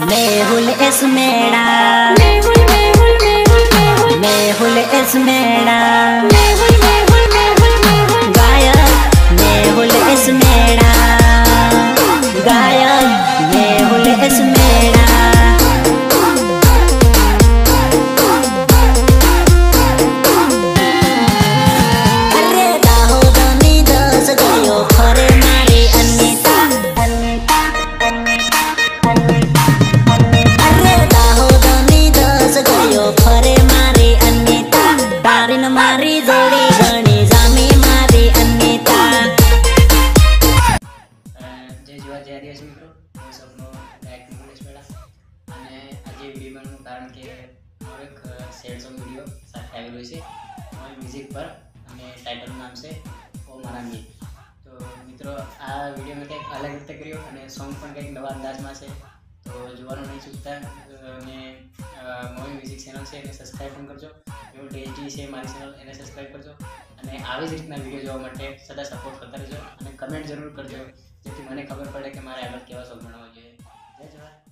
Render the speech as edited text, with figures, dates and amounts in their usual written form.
मेहुल इस मेड़ा, मेहुल इस मेड़ा, गायक मेहुल इस मेड़ा, गायक मेहुल इस मेड़ा। अरे दाहोदनी दस गयो फरे मारी अनीता, अरे दाहोदनी दस गयो फरे मारी अनीता, तारीन मारी जोड़ी गणी जामी मारी अनीता। जय जुआ जय आदिवासी मित्रों, હું સપનો ગાયક મેહુલ મેળા અને આજે વિડીયો બનાવવાનું કારણ કે મારો એક સેડ સોંગ વિડીયો સાથે આવેલો છે મારી મ્યુઝિક પર અને ટાઇટલનું નામ છે ઓ મારા મીત। તો મિત્રો આ વિડીયો મેં કંઈક અલગ રીતે કર્યો અને સોંગ પણ કંઈક નવા અંદાજમાં છે, તો જોવાનું નહીં ચૂકતા અને મારી મ્યુઝિક ચેનલ છે એને સબસ્ક્રાઈબ પણ કરજો, મેહુલ ટેએચડી છે મારી ચેનલ એને સબસ્ક્રાઈબ કરજો અને આવી જ રીતના વિડીયો જોવા માટે સદા સપોર્ટ કરતા રહેજો અને કમેન્ટ જરૂર કરજો, જેથી મને ખબર પડે કે મારે આગળ કેવા સોંગ બનાવવા જોઈએ। જય જવાહર।